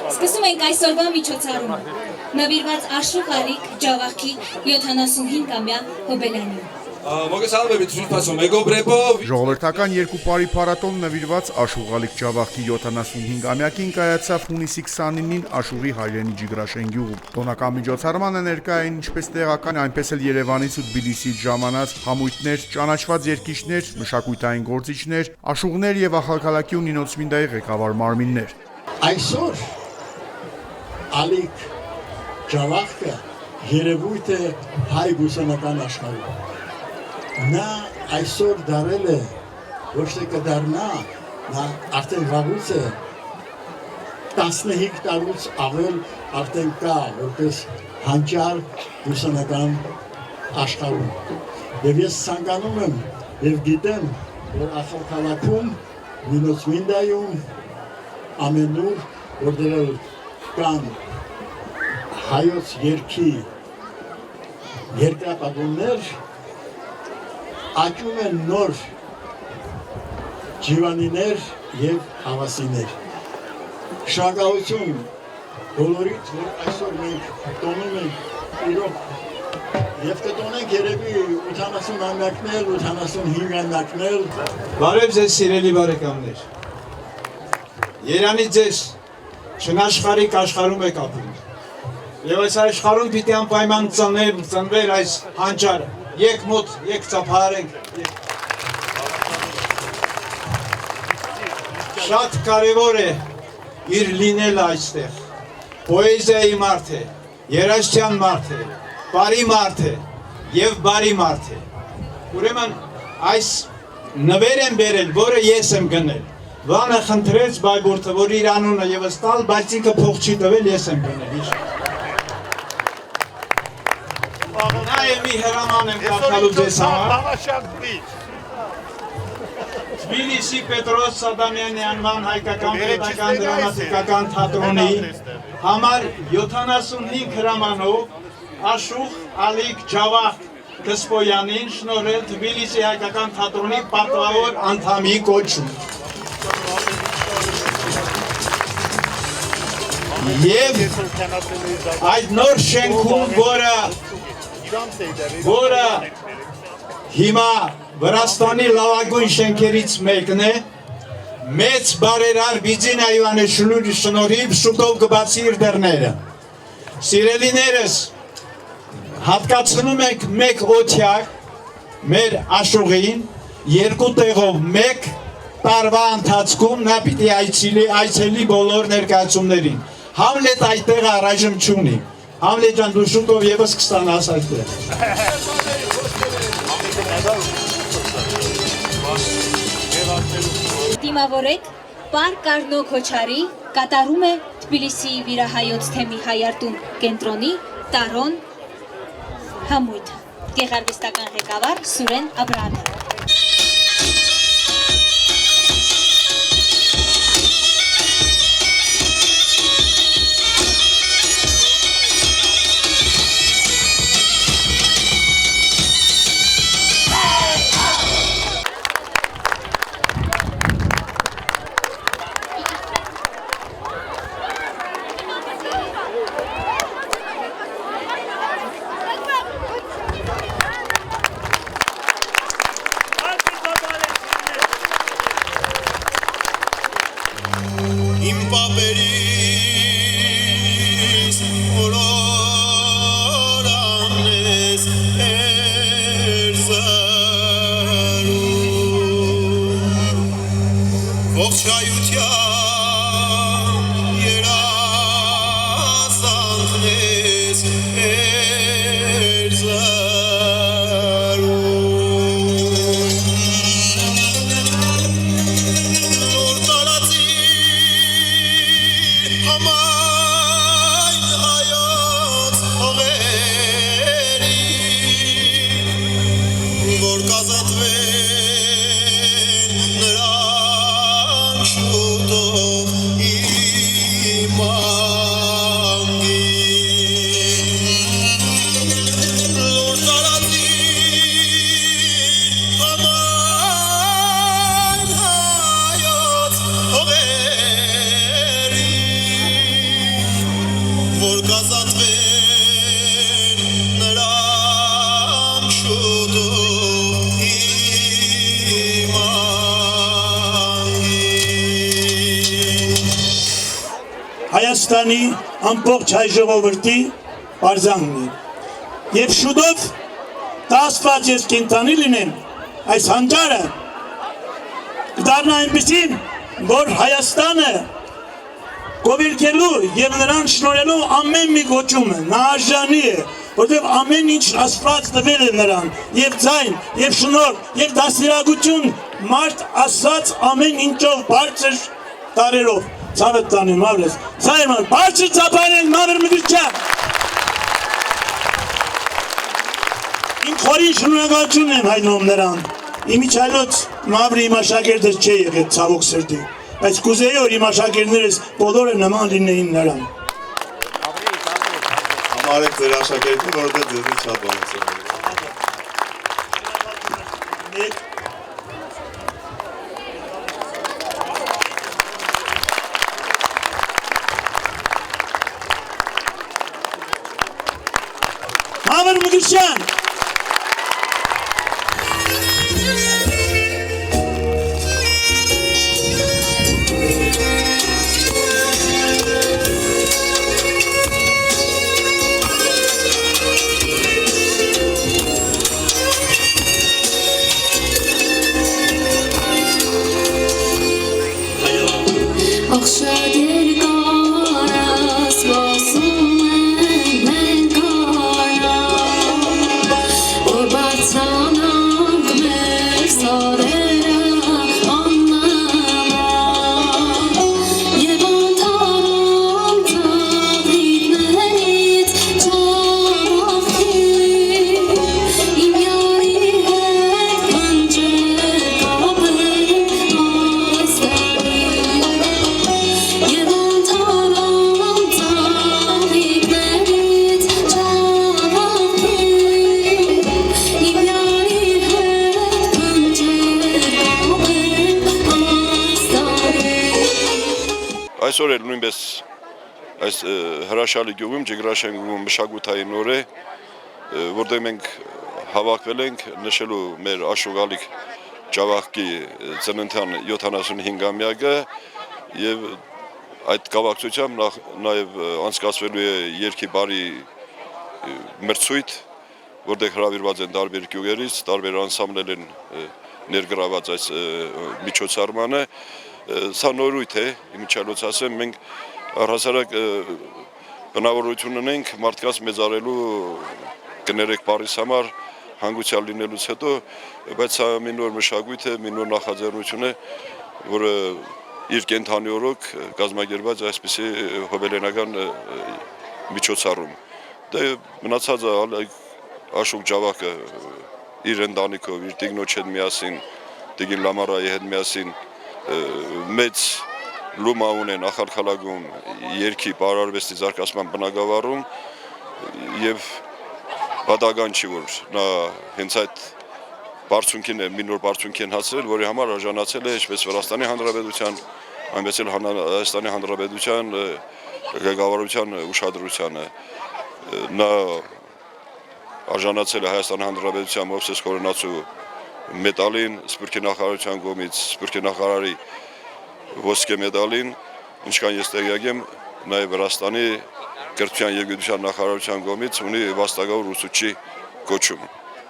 Սկսում ենք այսօրվա միջոցառումը, նվիրված Աշուղ Ալիկ Ջավախի 75-ամյա հոբելյանին։ Ժողովրդական երկու պարի փառատոն նվիրված Աշուղ Ալիկ Ջավախի 75-ամյակին կայացավ հունիսի 29-ին Աշուղի հայրենի Ջիգրաշեն գյուղում։ Տոնական միջոցառմանը ներկա էին ինչպես տեղական, այնպես էլ Երևանից ու Թբիլիսիից ժամանած համույթներ, ճանաչված երգիչներ, մշակութային գործիչներ, աշուղներ եւ ախալքալաքի ու Նինոցմինդայի ղեկավար մարմիններ։ Այսօր Ալիկ Ջավախը երևույթ է հայ բուսանական աշխարհում։ Նա այսօր դարել է, ոչ թե կդառնա, նա արդեն վաղուց է 15 տարուց ավել արդեն կա, որպես հանճար բուսանական աշխարհում։ Եվ ես ցանկանում եմ եւ գիտեմ, որ ախալքալաքում, Նինոցմինդայում, ամենուր, որտեղ կան հայոց երգի երկրապագուններ, աճում են նոր ջիվանիներ եւ հավասիներ։ Շնորհակալություն բոլորիդ, որ այսօր մենք տոնում ենք իրոք եւ կտոնենք երևի 80-ամյակներ, 85-ամյակներ։ Բարև ձեզ սիրելի բարեկամներ։ Երանի ձեզ չնաշխարհիկ աշխարհում եք ապրում։ Եվ այս աշխարհում պիտի անպայման ծնվեր այս հանճարը։ Եկ մոտ, եկ ծափահարենք։ Շատ կարևոր է իր լինելը այստեղ։ Պոեզիայի մարդ է, երաժշտության մարդ է, բարի մարդ է եւ բարի մարդ է։ Ուրեմն այս նվեր եմ բերել, որը ես եմ գնել։ Վանը խնդրեց Բայբուրդը, որ իր անունը եւս տալ, բայց ինքը փող չի տվել, ես եմ գնել։ Նաև մի հրաման եմ կարդալու ձեզ համար։ Թբիլիսի Պետրոս Սադամյանի անվան հայկական պետական դրամատիկական թատրոնի համար 75 հրամանով Աշուղ Ալիկ Ջավախ Կսպոյանին շնորհել Թբիլիսի հայկական թատրոնի պատվավոր անդամի կոչում։ Եվ այդ նոր շենքում, որը հիմա Վրաստանի լավագույն շենքերից մեկն է, մեծ բարերար Բիձինա Իվանեշვილի շնորհիվ շուտով կբացի իր դռները։ Սիրելիներս, հատկացնում ենք մեկ օթյակ մեր աշուղին, երկու տեղով մեկ տարվա ընթացքում նա պիտի այցելի բոլոր ներկայացումներին։ Համլետ այդտեղ առայժմ չունի։ Համլետ ջան, դու շուտով եւս կստանաս այդտեղ։ Դիմավորեք Պարկ Կարնո Քոչարի կատարում է Թբիլիսիի վիրահայոց թեմի հայարտում կենտրոնի Տարոն համույթը։ Գեղարվեստական ղեկավար Սուրեն Աբրահամյան։ Հայաստանի ամբողջ հայ ժողովրդի պարզանքն է։ Եվ շուտով դա Աստված ես կենթանի լինեմ, այս հանճարը կդառնա այնպիսին, որ Հայաստանը գովերգելու եւ նրան շնորհելու ամեն մի գոչումը նա արժանի է, որտեղ ամեն ինչ Աստված տվել է նրան, եւ ձայն, եւ շնորհ, եւ դաստիարակություն, մարդ ասած ամեն ինչով բարձր տարերով, ցավը տանեմ ավրես, ցայման, բարձր ցապայեն Մավեր Մկրտչյան։ Իմ խորին շնորհակալություն եմ հայտնում նրան, իմ իջայլոց Մավրի իմ աշակերտը չէ եղել ցավոք սրտի, բայց կուզեի որ իմ աշակերտներս բոլորը նման լինեին նրան։ Համարեք ձեր աշակերտին, որովհետև ձեզնից շատ բան է սովորել։ Մավեր Մկրտչյան։ Այսօր էլ նույնպես այս հրաշալի գյուղում Ջիգրաշենգում մշակութային օր է, որտեղ մենք հավաքվել ենք նշելու մեր աշուղալիք Ջավախքի ծննդյան 75-ամյակը եւ այդ կապակցությամբ նաեւ անցկացվելու է երգի բարի մրցույթ, որտեղ հրավիրված են տարբեր գյուղերից, տարբեր անսամբլեր են ներգրաված այս միջոցառմանը։ Սա նորույթ է, իմիջիալոց ասեմ, մենք առհասարակ բնավորություն ունենք մարդկանց մեծարելու կներեք բարիս համար հանգուցյալ լինելուց հետո, բայց սա մի նոր մշակույթ է, մի նոր նախաձեռնություն է, որը իր կենթանի օրոք կազմակերպված այսպիսի հոբելենական միջոցառում։ Դե մնացած Աշուկ Ջավախքը իր ընտանիքով, իր տիկնոջ հետ միասին, Տիկին Լամարայի հետ միասին մեծ լումա ունեն Ախալքալագում երգի բարարվեստի զարգացման բնագավառում եւ պատական չի որ նա հենց այդ բարձունքին է մի նոր բարձունքին հասել, որի համար արժանացել է ինչպես Վրաստանի Հանրապետության, այնպես էլ Հայաստանի Հանրապետության ղեկավարության ուշադրությանը։ Նա արժանացել է Հայաստանի Հանրապետության Մովսես Խորենացու մեդալին, Սփյուռքի նախարարության կողմից Սփյուռքի նախարարի ոսկե մեդալին, ինչքան ես տեղյակ եմ, նաև Վրաստանի կրթության եւ գիտության նախարարության կողմից ունի վաստակավոր ուսուցչի կոչում։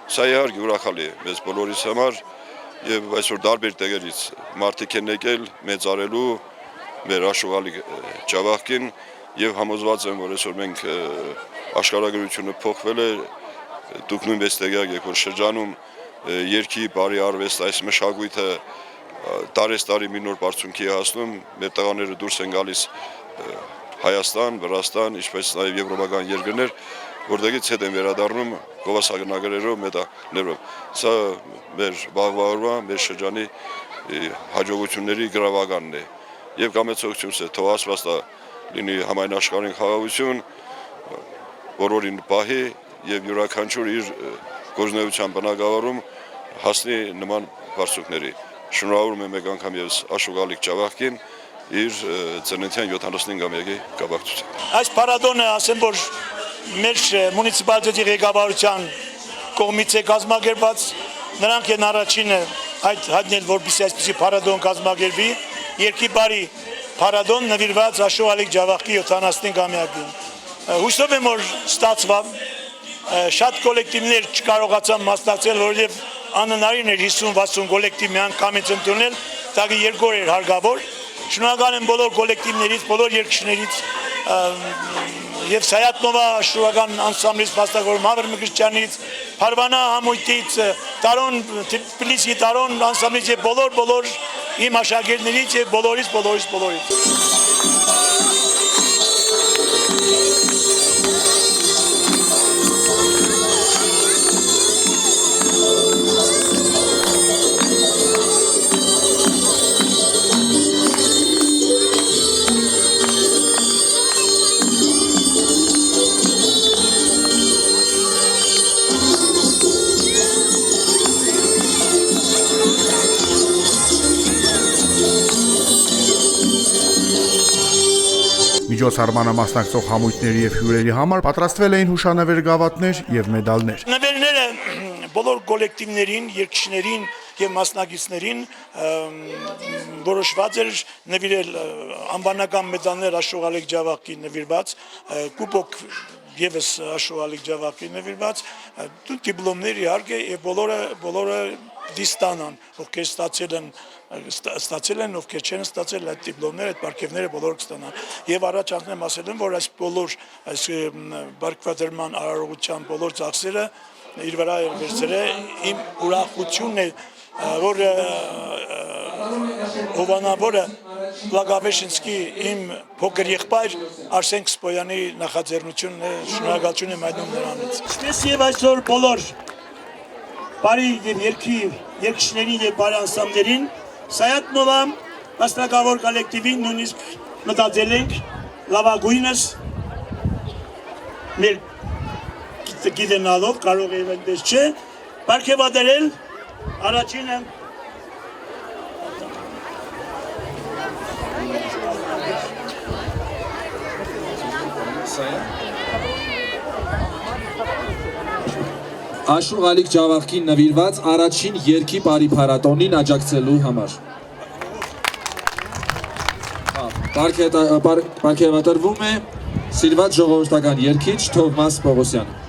Սա իհարկե ուրախալի է մեզ բոլորիս համար եւ այսօր տարբեր տեղերից մարդիկ են եկել մեծարելու մեր աշուղալի Ջավախքին եւ համոզված եմ, որ այսօր մենք աշխարհագրությունը փոխվել է, դուք նույնպես տեղյակ եք, որ շրջանում երգի բարի արվեստ այս մշակույթը տարեստարի մի նոր բարձունքի է հասնում, մեր տղաները դուրս են գալիս Հայաստան, Վրաստան, ինչպես նաև եվրոպական երկրներ, որտեղից հետ են վերադառնում գովասագնագրերով, մեդալներով։ Սա մեր վաղվա օրվա, մեր շրջանի հաջողությունների գրավականն է։ Եվ կամեցողությունս է, թող Աստված լինի համայն աշխարհին խաղաղություն, բոլորին պահի եւ յուրաքանչյուր իր գործունեության բնագավառում հասնի նման բարձունքների։ Շնորհավորում եմ մեկ անգամ եւս Աշուղալիք Ջավախքին իր ծննդյան 75-ամյակի կապակցությամբ։ Այս փառատոնը ասեմ, որ մեր մունիցիպալիտետի ղեկավարության կողմից է կազմակերպված, նրանք են առաջինը այդ հայտնել, որպեսզի այսպիսի փառատոն կազմակերպվի, երկի բարի Փարադոն նվիրված Աշուղալիկ Ջավախքի 75-ամյակին։ Հույսով եմ, որ ստացավ, շատ կոլեկտիվներ չկարողացան մասնակցել, որովհետև անհնարին էր 50-60 կոլեկտիվ միանգամից ընդունել, դա 2 օր էր հարկավոր։ Շնորհակալ եմ բոլոր կոլեկտիվներից, բոլոր երգիչներից եւ Սայատնովա աշուղական անսամբլից, Փաստագոր Մավր Մկրտչյանից, Փարվանա համույթից, Տարոն Թբիլիսի Տարոն անսամբլից եւ բոլոր իմ աշակերտներից եւ բոլորից։ Միջոցառմանը մասնակցող համույթների եւ հյուրերի համար պատրաստվել էին հուշանվեր գավաթներ եւ մեդալներ։ Նվերները բոլոր կոլեկտիվներին, երգիչներին եւ մասնակիցներին որոշված էր նվիրել անվանական մեդալներ Աշուղալիկ Ջավախքին նվիրված, կուպոկ եւս Աշուղալիկ Ջավախքին նվիրված, դիպլոմներ իհարկե եւ բոլորը դիստանան, ովքեր ստացել են, ովքեր չեն ստացել այդ դիպլոմները, այդ պարգևները բոլորը կստանան։ Եվ առաջ անգամ ասել եմ, որ այս բոլոր բարգավաճման արարողության բոլոր ծախսերը իր վրա վերցրել իմ ուրախությունն է, որ հովանավորը Բլագավեշինսկի իմ փոքր եղբայր Արսեն Կսպոյանի նախաձեռնությունն է, շնորհակալություն եմ հայտնում նրանից։ Ինչպես եւ այսօր բոլոր բարի եւ երգիչներին եւ բարի անսամբլերին Սայատնովա մասնակավոր կոլեկտիվին նույնիսկ մտածել ենք լավագույնս մեր գիտենալով կարող է այնպես չէ պարգևատրել առաջինը Աշուղալիկ Ջավախքին նվիրված առաջին երգի բարի փառատոնին աջակցելու համար։ Պարգևատրվում է սիրված ժողովրդական երգիչ Թովմաս Պողոսյանը։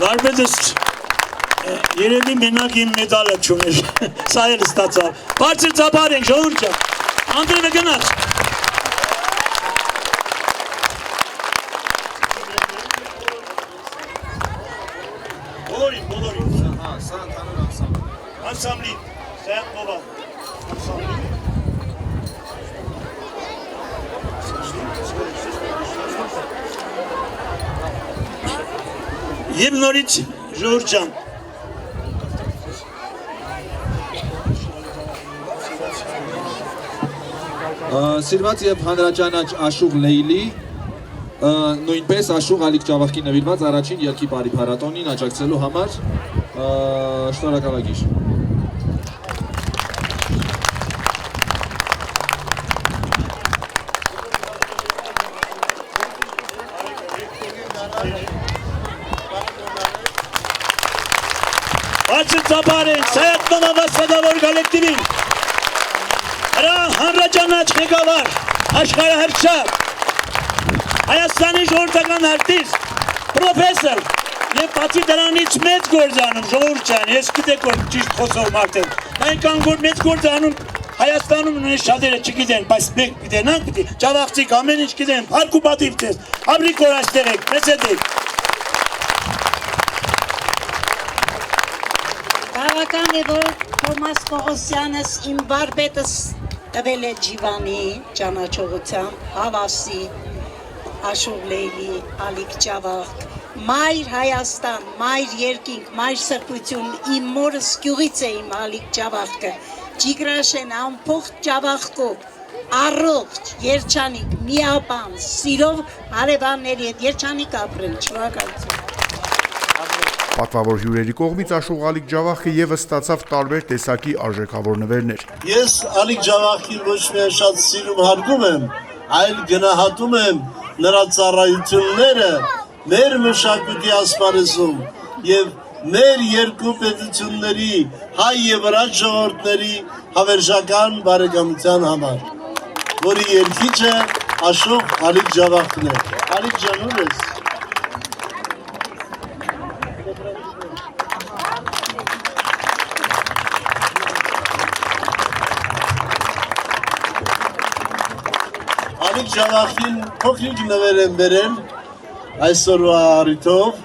Վարպետս երևի մենակ իմ մեդալը չուներ, սա էլ ստացավ, բարձր ծափար ենք ժողովուրդ ջան, Անդրևը գնաց։ Բոլորին, անսամբլի, Սայատնովա, անսամբլի։ Եվ նորից ժողովուրդ ջան, Սիրված եւ հանրաճանաչ Աշուղ Լեյլի նույնպես Աշուղալիկ Ջավախքին նվիրված առաջին երգի բարի փառատոնին աջակցելու համար շնորհակալագիր։ Բարձր ծափար են Սայատնովա մասնակավոր կոլեկտիվին, հրա հանրաճանաչ ղեկավար, աշխարհահռչակ, Հայաստանի ժողովրդական արտիստ, պրոֆեսոր եւ բացի դրանից մեծ գործանում ժողովուրդ ջան, ես գիտեք որ ճիշտ խոսող մարդ եմ, այնքան որ մեծ գործանում Հայաստանում նույնիսկ շատերը չգիտեն, բայց մենք գիտենանք, պիտի Ջավախցիք ամեն ինչ գիտեն, փառք ու պատիվ ձեզ, ապրիկ որ այստեղ եք, մեծ եք։ Բավական է, որ Թովմաս Պողոսյանս իմ վարպետս տվել է Ջիվանի ճանաչողությամբ, Հավասի, Աշուղ Լեյլի, Ալիկ Ջավախք, Մայր Հայաստան, Մայր երկինք, Մայր սրբություն, իմ մորս գյուղից է իմ Ալիկ Ջավախքը, Ջիգրաշեն ամփոխ Ջավախքով, առողջ, երջանիկ, միապան, սիրով հարևանների հետ երջանիկ ապրել, շնորհակալություն։ Պատվավոր հյուրերի կողմից աշուղալիկ ջավախքը ևս ստացավ տարբեր տեսակի արժեքավոր նվերներ։ Ես Ալիկ Ջավախին ոչ միայն շատ սիրում հարգում եմ, այլ գնահատում եմ նրա ծառայությունները մեր մշակույթի ասպարեզում եւ մեր երկու պետությունների հայ եւ վրաց ժողովուրդների հավերժական բարեկամության համար, որի երգիչը Աշուղ Ալիկ Ջավախն է։ Ալիկ ջան, ուր ես։ Ալիկ Ջավախին փոքրիկ նվեր են բերել այսօրվա առիթով,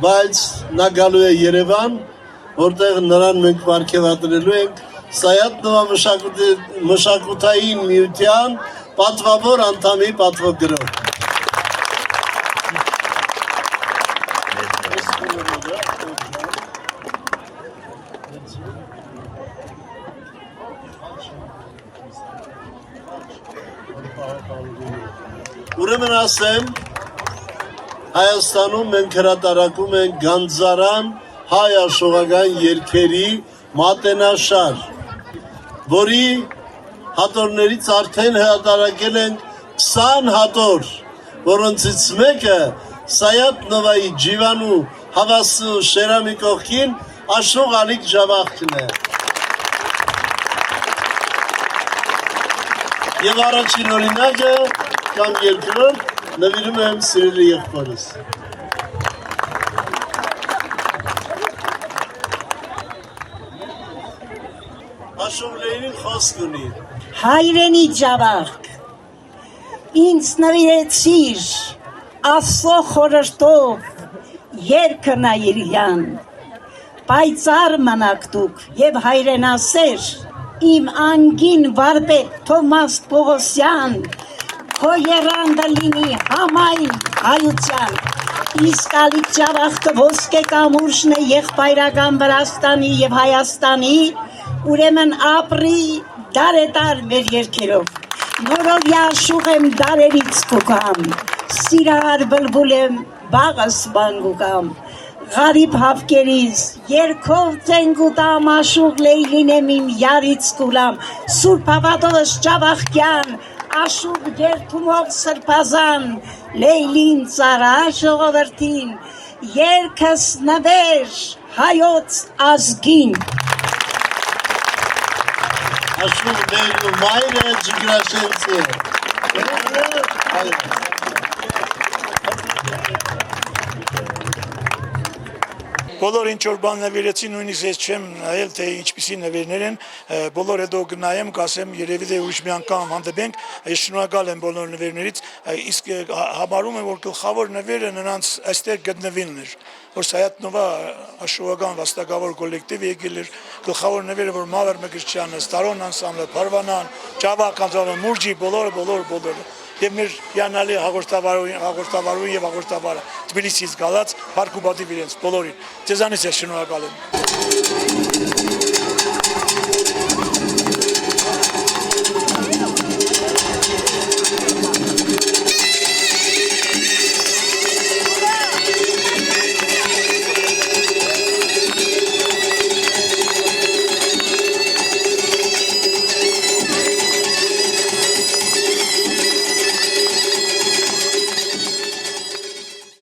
բայց նա գալու է Երևան, որտեղ նրան մենք պարգևատրելու ենք Սայաթ-Նովա մշակութային միության պատվավոր անդամի պատվոգրով։ Ուրեմն ասեմ, Հայաստանում մենք հրատարակում ենք Գանձարան հայ աշուղական երգերի մատենաշար, որի հատորներից արդեն հրատարակել ենք 20 հատոր, որոնցից մեկը Սայաթ-Նովայի Ջիվանու հավասու շերամի կողքին Աշուղ Ալիկ Ջավախքն է։ Եվ առաջին օրինակը կամ երկրորդ նվիրում եմ սիրելի եղբորս։ Աշուղլեին խոսք ունի։ Հայրենի Ջավախք, ինձ նվիրեցիր Աստծո խորհրդով երգը Նայիրյան, պայծառ մնաք դուք եւ հայրենասեր, իմ անգին վարպետ Թոմաս Պողոսյան, քո եռանդը լինի համայն հայության, իսկ Ալիկ Ջավախքը ոսկե կամուրջն է եղբայրական Վրաստանի եւ Հայաստանի, ուրեմն ապրի դարետար մեր երգերով, նորովյա աշուղ եմ դարերից կուկամ, սիրահար բլբուլ եմ բաղս բանգուկամ, Ղարիբ հավկերից, երկով ծենգուտամ աշուղ լեյլին եմ իմ յարից կուլամ, Սուրբ հավատովս Ջավախքյան, աշուղ երթումով սրբազան, լեյլին ծառա ժողովրդին, երգս նվեր հայոց ազգին։ Աշուղ Լեյլու մայրը Ջիգրաշենցի է։ Բոլոր ինչ որ բան նվիրեցի, նույնիսկ ես չեմ նայել, թե ինչպիսի նվերներ են, բոլոր հետո գնայեմ, կասեմ, երևի թե ուրիշ մի անգամ հանդիպենք, ես շնորհակալ եմ բոլոր նվերներից, իսկ համարում եմ, որ գլխավոր նվերը նրանց այստեղ գտնվելն էր, որ Սայաթ-Նովա աշուղական վաստակավոր կոլեկտիվ եկել էր, գլխավոր նվերը, որ Մավեր Մկրտչյանը, Ստարոն անսամբլը, Փարվանան, Ջավախ անսամբլը, Մուրջի, բոլորը եւ մեր հիանալի հաղորդավարուին եւ հաղորդավարը Թբիլիսիից գալած Փարքուբադի իրենց բոլորին։ Ձեզանից ես շնորհակալ եմ։